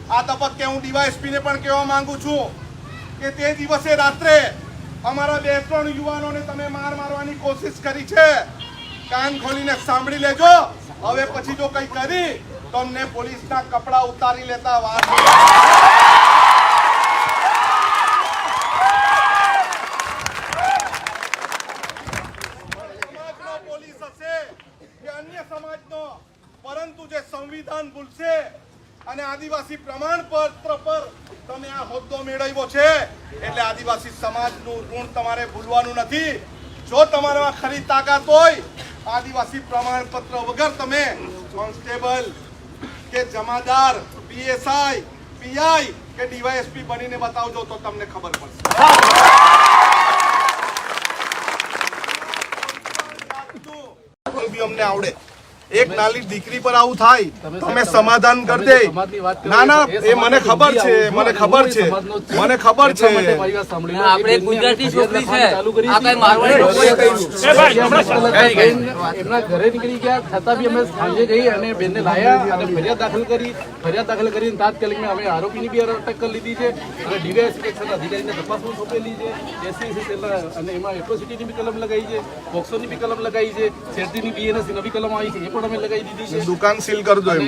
આ તબક્કે હું ડીવાયએસપી ને પણ કહેવા માંગુ છું કે તે દિવસે રાત્રે અમારા 2-3 યુવાનોને તમે માર મારવાની કોશિશ કરી છે. કાન ખોલીને સાંભળી લેજો. હવે પછી જો કંઈ કરી તો અમને પોલીસના કપડા ઉતારી લેતા વાર પોલીસ હશે કે અન્ય સમાજનો, પરંતુ જે સંવિધાન ભૂલશે અને આદિવાસી પ્રમાણપત્ર પર તમે આ હોદ્દો મેળવ્યો છે એટલે આદિવાસી સમાજનું ઋણ તમારે ભૂલવાનું નથી. જો તમારામાં ખરી તાકાત હોય આદિવાસી પ્રમાણપત્ર વગર તમે કોન્સ્ટેબલ કે જમાદાર, પીએસઆઈ, પીઆઈ કે ડીવાયએસપી બનીને બતાવજો તો તમને ખબર પડશે. અમને આવડે એક નાની દીકરી પર આવું થાય તમે સમાધાન કરી દે. ના ના એ મને ખબર છે, મને ખબર છે, મને ખબર છે. આપણે ગુજરાતી છોકરી છે, આ કઈ મારવાડી લોકો એમના ઘરે નીકળી ગયા છતાં બી અમે સાંજે જઈ અને બેનને લાયા અને ફરિયાદ દાખલ કરીને તાત્કાલિક અમે આરોપીની બી અટક કરી લીધી છે અને ડીવાયએસપી અધિકારીને તપાસ પણ સોંપેલી છે. એસસી અને એમાં એટ્રોસિટીની બી કલમ લગાવી છે, પોક્સોની બી કલમ લગાવી છે, છેડતીની બીએનએસ નવી કલમ આવી છે, એ પણ અમે લગાવી દીધી છે. દુકાન સીલ કરી દો. એમ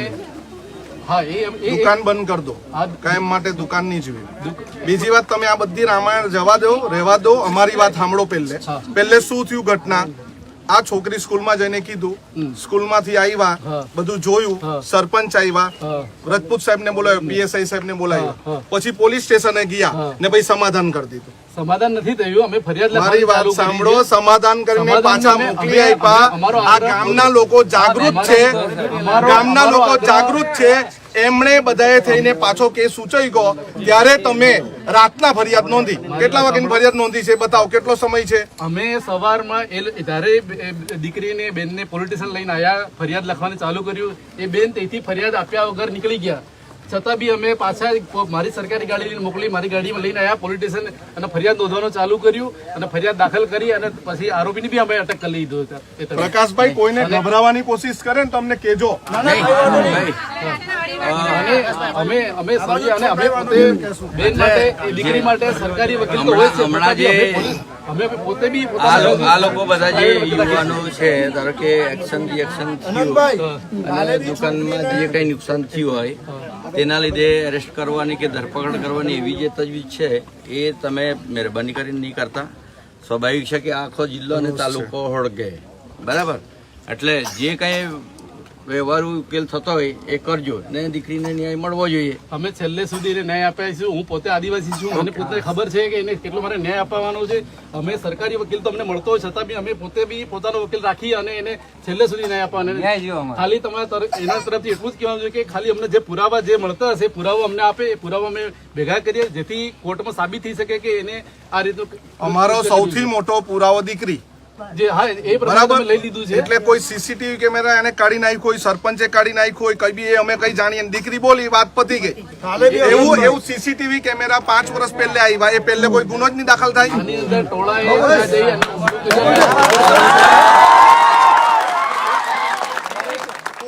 હા, દુકાન બંધ કરી દો. કાયમ માટે દુકાન નહીં જોઈએ. બીજી વાત, તમે આ બધી રામાયણ જવા દો, રહેવા દો. અમારી વાત સાંભળો. પહેલે શું થયું ઘટના? આ છોકરી સ્કૂલમાં જઈને કીધું, સ્કૂલમાંથી આવ્યા, બધું જોયું, સરપંચ આવ્યા, રજપૂત સાહેબ ને બોલાવ્યો, પીએસઆઈ સાહેબ ને બોલાવ્યો, પછી પોલીસ સ્ટેશને ગયા ને પછી સમાધાન કરી દીધું. સમાધાન નથી થયું. અમે ફરિયાદ મારી વાત સાંભળો. સમાધાન કરીને પાછા મોકલી આપ્યા. આ ગામના લોકો જાગૃત છે, ગામના લોકો જાગૃત છે. એમણે બધાએ થઈને પાછો કેસ સૂચવી ગયો ત્યારે તમે રાતના ફરિયાદ નોંધી. કેટલા વાગ્યાની ફરિયાદ નોંધી છે બતાવો, કેટલો સમય છે? અમે સવારમાં જ્યારે દીકરીને બેનને પોલિટિશિયન લઈને આવ્યા, ફરિયાદ લખવાનું ચાલુ કર્યું. એ બેન તેથી ફરિયાદ આપ્યા વગર નીકળી ગયા. છતાં બી અમે પાછા મારી સરકારી ગાડી લઈને મોકલી, મારી ગાડીમાં લઈને આવ્યા પોલિટિશિયન અને ફરિયાદ નોંધવાનું ચાલુ કર્યું અને ફરિયાદ દાખલ કરી અને પછી આરોપીની બી અમે અટક કરી લીધો. પ્રકાશભાઈ, કોઈને ગભરાવાની કોશિશ કરે ને તમને કહેજો. અમે સમજી અને અમે પોતે બેન માટે, દીકરી માટે સરકારી વકીલ તો હોય છે. અમે પોતે બી આ લોકો બધા જે યુવાનો છે, ધારો કે એક્શન રિએક્શન થયું અને દુકાનમાં જે કઈ નુકસાન થયું હોય તેના લીધે એરેસ્ટ કરવાની કે ધરપકડ કરવાની એવી જે તજવીજ છે એ તમે મહેરબાની કરીને નહીં કરતા. સ્વાભાવિક છે કે આખો જિલ્લો અને તાલુકો હળગે, બરાબર? એટલે જે કઈ વ્યવહારુ ઉકેલ થતો હોય એ કરજો ને દીકરીને ન્યાય મળવો જોઈએ. અમે છેલ્લે સુધી ન્યાય આપ્યા. હું પોતે આદિવાસી છું, મને પોતે ખબર છે કે એને કેટલો મારે ન્યાય આપવાનો છે. અમે સરકારી વકીલ તો અમને મળતો હોય છતાં બી અમે પોતે બી પોતાનો વકીલ રાખી અને એને છેલ્લે સુધી ન્યાય આપવાનો. ખાલી તમારે એના તરફથી એટલું જ કહેવાનું છે કે ખાલી અમને જે પુરાવા જે મળતા હશે પુરાવો અમને આપે, એ પુરાવા અમે ભેગા કરીએ જેથી કોર્ટમાં સાબિત થઈ શકે કે એને આ રીતનું. અમારો સૌથી મોટો પુરાવો દીકરી જે હા એ બરાબર લઈ લીધું છે. એટલે કોઈ સીસીટીવી કેમેરા એને કાઢી નાખ્યો હોય, સરપંચે કાઢી નાખ્યો હોય, કઈ બી અમે કઈ જાણીએ. દીકરી બોલી, વાત પતી ગઈ. એવું સીસીટીવી કેમેરા 5 વર્ષ પહેલે આવ્યા, એ પહેલે કોઈ ગુનો જ નહીં દાખલ થાય.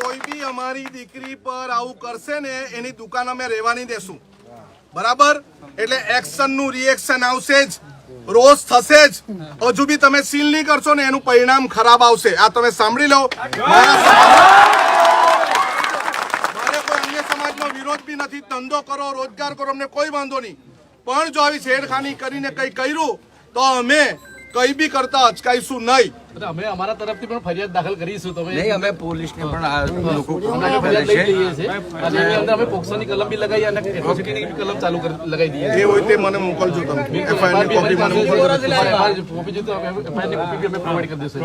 કોઈ બી અમારી દીકરી પર આવું કરશે ને એની દુકાન અમે રહેવા નહીં દેશું, બરાબર? એટલે એક્શન નું રિએક્શન આવશે જ, રોષ થશે જ. હજુ બી તમે સીલ નહીં કરશો ને એનું પરિણામ ખરાબ આવશે. આ તમે સાંભળી લો. મારે કોઈ અન્ય સમાજનો વિરોધ બી નથી. ધંધો કરો, રોજગાર કરો, અમને કોઈ વાંધો નહીં. પણ જો આવી છેડખાની કરીને કઈ કર્યું તો અમે કઈ બી કરતા અચકાઈશું નહીં. અમે અમારા તરફથી પણ ફરિયાદ દાખલ કરીશું. તમે નહીં, અમે પોલીસને પણ આ લોકો ફરિયાદ લઈ લઈએ છીએ અને એની અંદર અમે પોક્સોની કલમ બી લગાવી અને એટ્રોસિટીની બી કલમ ચાલુ લગાવી દઈએ. એ હોય તે મને મોકલજો. તમે એફઆઈઆર ની કોપી મને મોકલજો. કોપી જો તો એફઆઈઆર ની કોપી બી અમે પ્રોવાઈડ કરી દઈશું.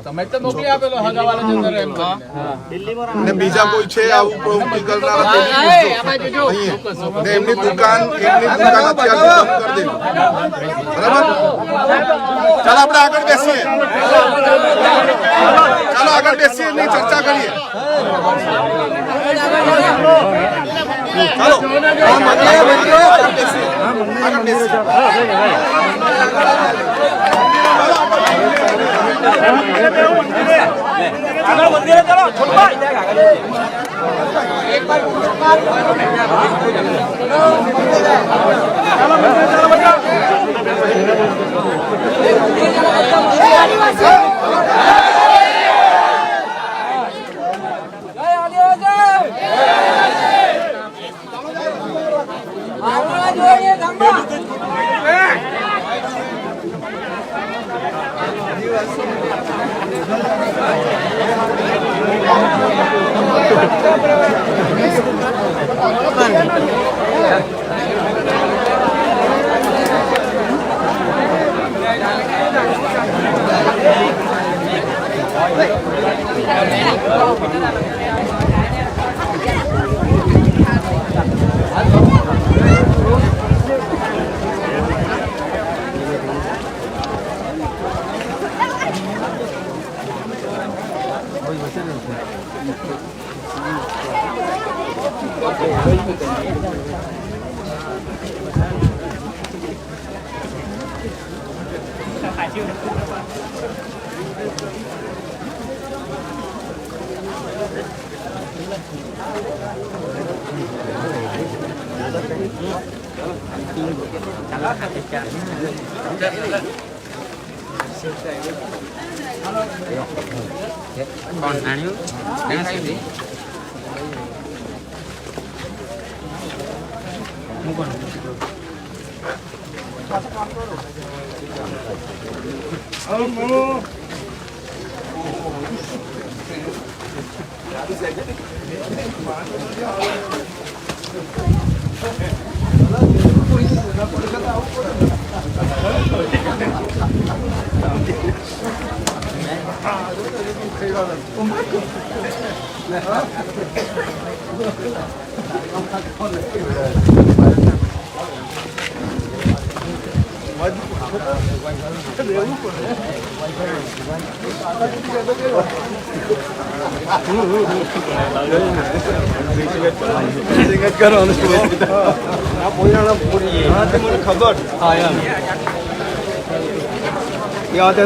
તમે તો મોકલી આપેલો હગાવાલા જંદર એમ ને બીજા કોઈ છે આવું પ્રવૃત્તિ કરનારા એમની દુકાન અત્યારે બંધ કરી દે, બરાબર? ચાલો આપણે આગળ બેસીએ. ચાલો આગળ બેસીએ, એની ચર્ચા કરીએ. ચાલો આગળ બેસીએ. આગળ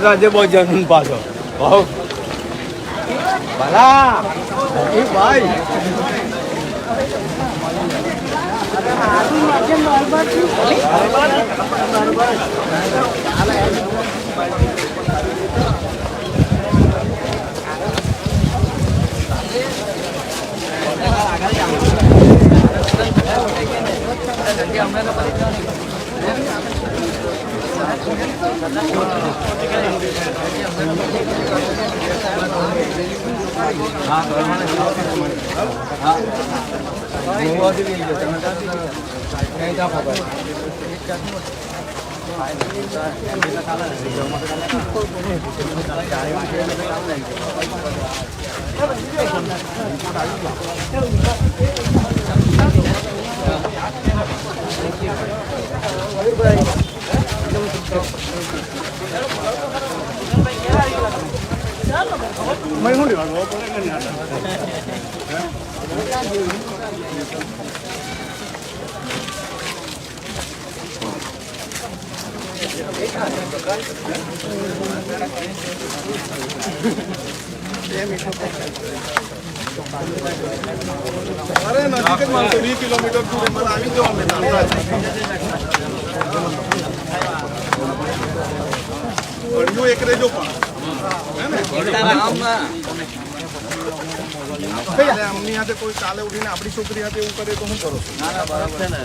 આજે બહુ જન્મ પાછો ભલા એ ભાઈ અરે નજીક જ માનતો 20 કિલોમીટર દૂર મને આવી જવા મેદાન અડ્યું એક રેજો પણ હે ને અમની હાથે કોઈ કાલે ઉઠીને આપણી છોકરી હાથે એવું કરે તો શું કરો ના બરાબર છે ને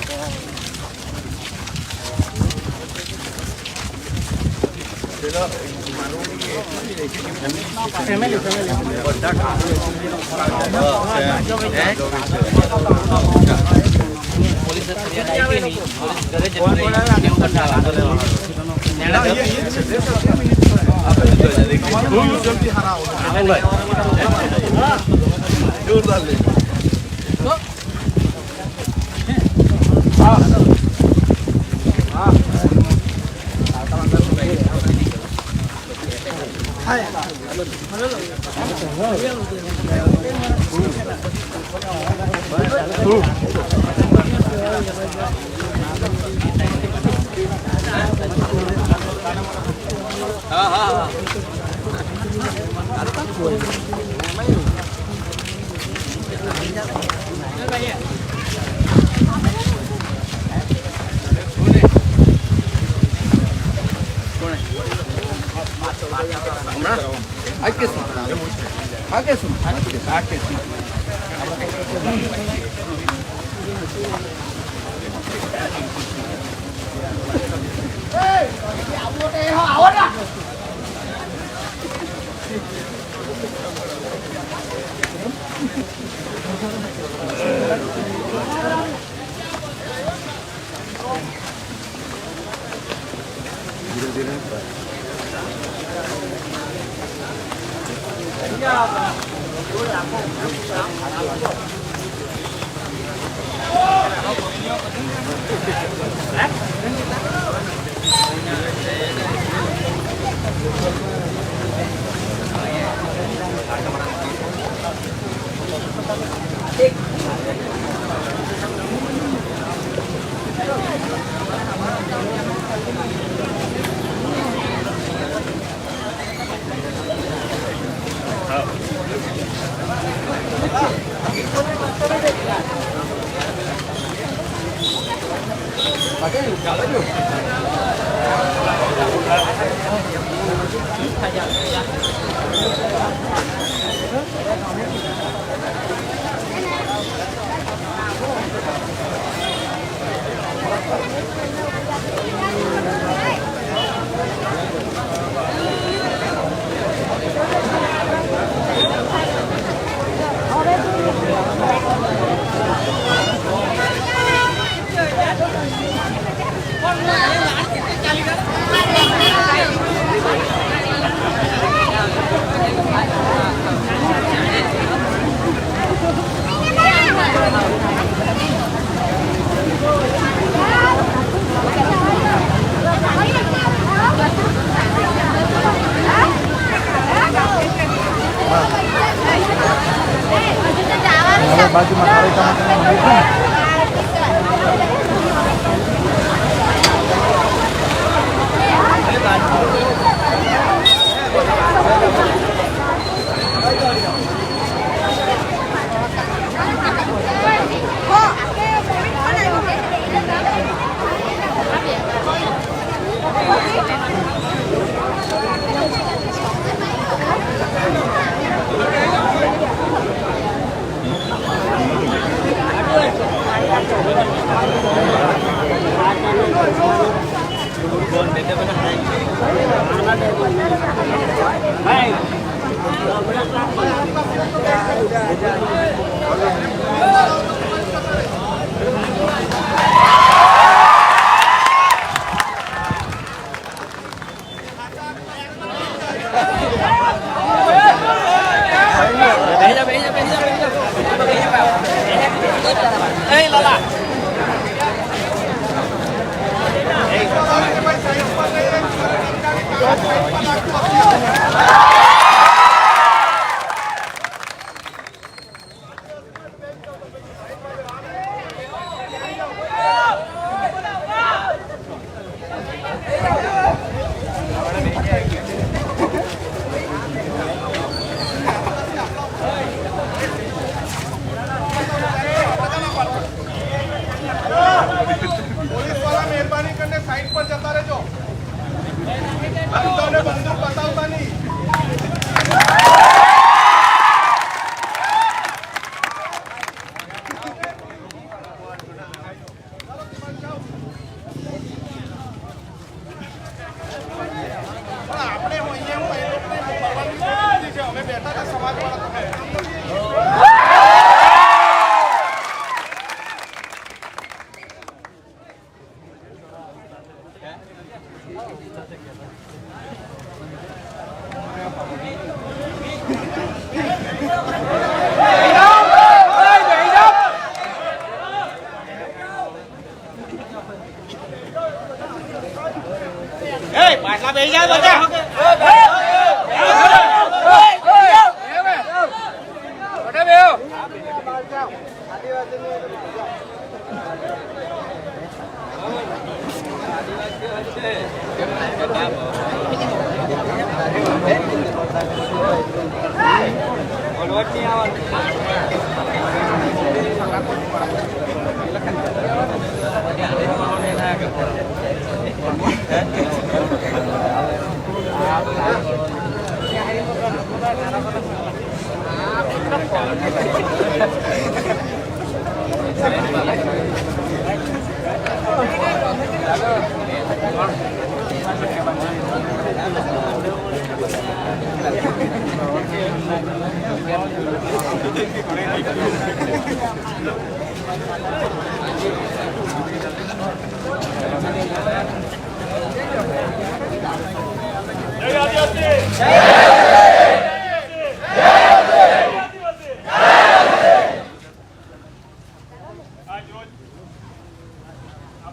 પોલીસ વાળા મહેરબાની કરીને સાઈડ પર જતા રહેજો. તમને બંદૂક બતાવતા નહીં. આપણે અહીંયા એ લોકોને પરવાનગી છે. અમે બેઠા હતા સમાજવાળા. પાછલા બેસી જાવ બધા.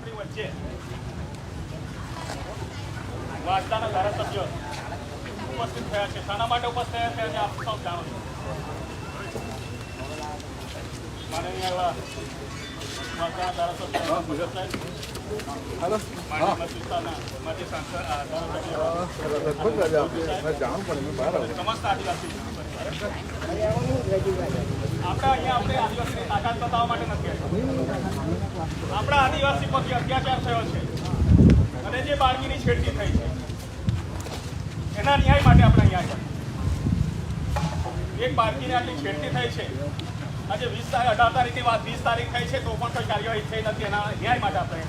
આપણી વચ્ચે વાંસદાના ધારાસભ્ય ઉપસ્થિત થયા છે. શાના માટે ઉપસ્થિત થયા છે આપ સૌ જાણો છો. માનનીય એવા વાંસદાના ધારાસભ્ય ભગત સાહેબ, માનનીય મત વિસ્તારના માજી સાંસદ ધારાસભ્ય સમસ્ત આદિવાસી આપણે આદિવાસીની તાકાત બતાવવા માટે નથી આવ્યા. આપણા આદિવાસી પર જે અત્યાચાર થયો છે અને જે બાળકીની છેડતી થઈ છે એના ન્યાય માટે આપણે અહીંયા આવ્યા. એક બાળકીને આટલી છેડતી થઈ છે, આજે 18 તારીખની વાત 20 તારીખ થઈ છે તો પણ કોઈ કાર્યવાહી થઈ નથી. એના ન્યાય માટે આપણે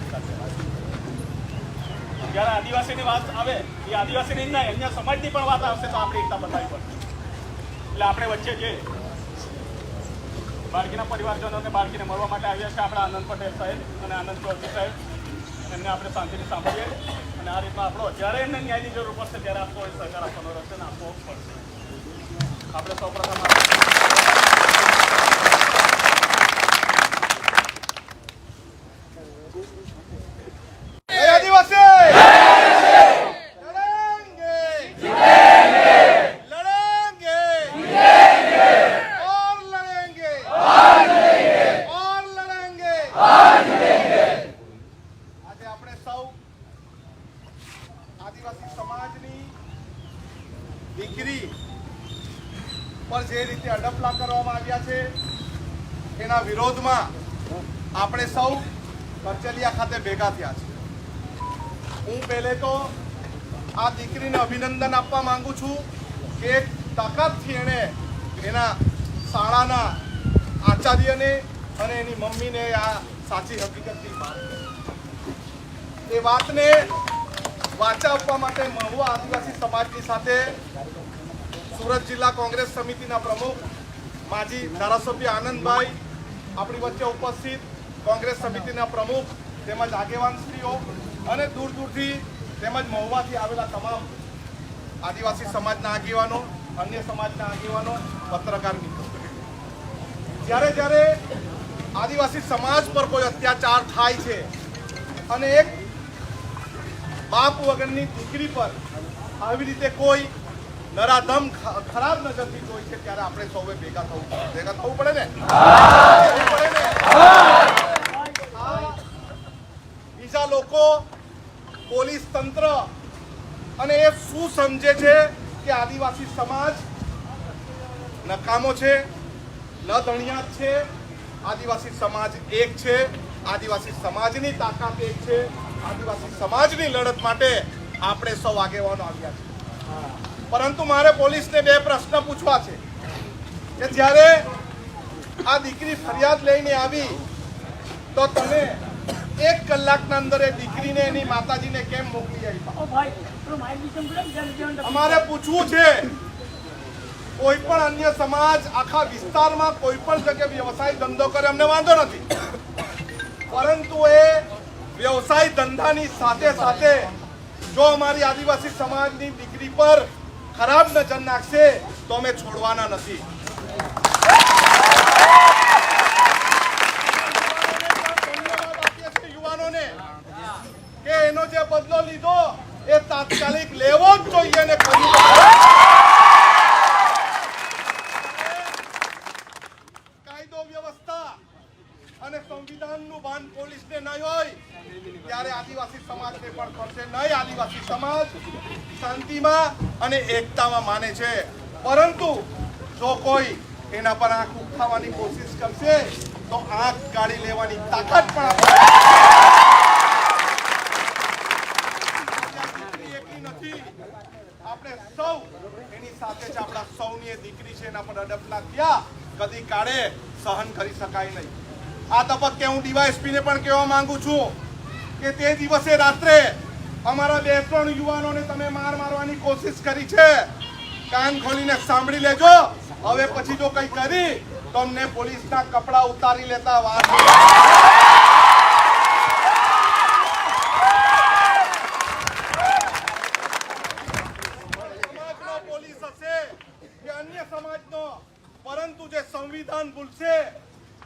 જ્યારે આદિવાસીની વાત આવે એ આદિવાસીની નહીં અન્ય સમાજની પણ વાત આવશે તો આપણે એકતા બતાવવી પડશે. એટલે આપણે વચ્ચે જે બાળકીના પરિવારજનોને બાળકીને મળવા માટે આવ્યા છે આપણા આનંદ પટેલ સાહેબ અને આનંદ ચૌધરી સાહેબ, એમને આપણે શાંતિથી સાંભળીએ અને આ રીતના આપણો જ્યારે એમને ન્યાયની જરૂર પડશે ત્યારે આપવો સહકાર આપવાનો રહેશે અને આપવો પડશે. આપણે સૌપ્રથમ દીકરી પર જે રીતે અડપલા કરવામાં આવ્યા છે એના વિરોધમાં આપણે સૌ કરચલિયા ખાતે ભેગા થયા છે. હું પહેલે તો આ દીકરીને અભિનંદન આપવા માંગુ છું કે એક તાકાતથી એણે એના શાળાના આચાર્યને અને એની મમ્મીને આ સાચી હકીકતની વાત એ વાતને વાચા આપવા માટે મહુવા આદિવાસી સમાજની સાથે સુરત જિલ્લા કોંગ્રેસ સમિતિના પ્રમુખ માજી ધારાસભ્ય આનંદભાઈ, આપણી વચ્ચે ઉપસ્થિત કોંગ્રેસ સમિતિના પ્રમુખ તેમજ આગેવાનશ્રીઓ અને દૂર દૂરથી તેમજ મહુવાથી આવેલા તમામ આદિવાસી સમાજના આગેવાનો, અન્ય સમાજના આગેવાનો, પત્રકાર મિત્રો, જ્યારે જ્યારે આદિવાસી સમાજ પર કોઈ અત્યાચાર થાય છે અને એક બાપ વગરની દીકરી પર આવી રીતે કોઈ નરાધમ ખરાબ નજરથી જોઈ છે ત્યારે આપણે સૌએ ભેગા થવું પડે ને. બીજા લોકો, પોલીસ તંત્ર અને એ શું સમજે છે કે આદિવાસી સમાજ નકામો છે, ન ધણિયાત છે. આદિવાસી સમાજ એક છે, આદિવાસી સમાજની તાકાત એક છે. આદિવાસી સમાજની લડત માટે આપણે સૌ આગેવાનો આવ્યા છે. પરંતુ મારે પોલીસને બે પ્રશ્ન પૂછવા છે કે જ્યારે આ દીકરી ફરિયાદ લઈને આવી તો તમે 1 કલાકના અંદર એ દીકરીને એની માતાજીને કેમ મોકલી આવ્યા? અમારે પૂછવું છે, કોઈ પણ અન્ય સમાજ આખા વિસ્તારમાં કોઈ પણ જગ્યાએ વ્યવસાય ધંધો કરે અમને વાંધો નથી, પરંતુ એ વ્યવસાય ધંધાની સાથે સાથે જો અમારી આદિવાસી સમાજની દીકરી પર ખરાબ નજર નાખશે તો અમે છોડવાના નથી. યુવાનોને કે એનો જે બદલો લીધો એ તાત્કાલિક લેવો જ જોઈએ ને કાયદો વ્યવસ્થા અને સંવિધાનનું ભાન પોલીસને નહીં હોય ત્યારે આદિવાસી સમાજને પણ કરશે નહીં. આદિવાસી સમાજ શાંતિમાં અને એકતામાં માને છે, પરંતુ જો કોઈ એના પર આંખ ઉઠાવવાની કોશિશ કરશે તો આંખ કાઢી લેવાની તાકાત પણ નથી. આપણે સૌ એની સાથે જ આપણા સૌની એ દીકરી છે એના પર અડપલા થયા કદી કાળે સહન કરી શકાય નહીં. આ તબક્કે હું ડીવાયએસપીને પણ કહેવા માંગુ છું કે તે દિવસે રાત્રે અમારા 2-3 યુવાનોને તમે મારવાની કોશિશ કરી છે. કાન ખોલીને સાંભળી લેજો. હવે પછી જો કંઈ કરી તો અમને પોલીસના કપડા ઉતારી લેતા વાર પોલીસ હશે કે અન્ય સમાજનો, પરંતુ જે સંવિધાન ભૂલશે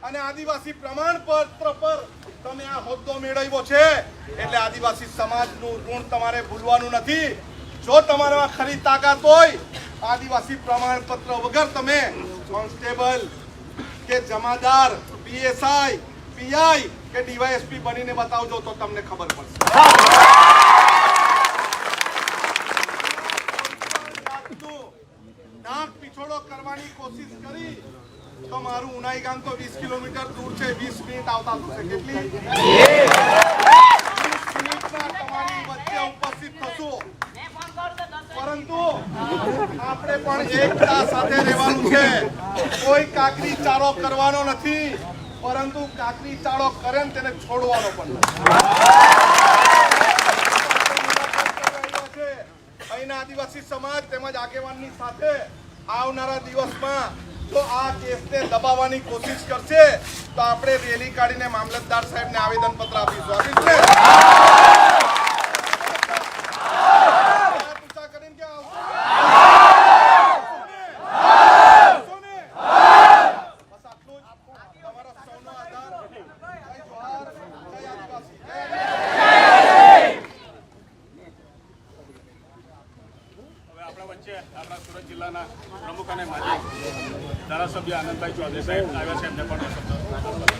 અને આદિવાસી પ્રમાણપત્ર પર તમે આ હોદ્દો મેળવ્યો છે એટલે આદિવાસી સમાજનું ઋણ તમારે ભૂલવાનું નથી. જો તમારામાં ખરી તાકાત હોય, આદિવાસી પ્રમાણપત્ર વગર તમે કોન્સ્ટેબલ કે જમાદાર, પીએસઆઈ, પીઆઈ કે ડીવાયએસપી બનીને બતાવજો તો તમને ખબર પડશે. નાક પીછોડો કરવાની કોશિશ કરી તો મારું ઉનાઈ ગામ તો 20 કિલોમીટર દૂર છે. 20 મિનિટ આવતા થશે. કેટલી 20 મિનિટમાં તમારી વચ્ચે ઉપસ્થિત થશું. પરંતુ આપણે પણ એકતા સાથે રહેવાનું છે. કોઈ કાકરી ચાળો કરવાનો નથી, પરંતુ કાકરી ચાળો કરે ને તેને છોડવાનો પણ નથી. અહીંના આદિવાસી સમાજ તેમજ આગેવાનની સાથે આવનારા દિવસમાં જો આ કેસને દબાવવાની કોશિશ કરશે તો આપણે રેલી કાઢીને મામલતદાર સાહેબને આવેદનપત્ર આપીશું. આપણા સુરત જિલ્લાના પ્રમુખ અને માજી ધારાસભ્ય આનંદભાઈ ચૌધરી સાહેબ આવ્યા છે. એમને પણ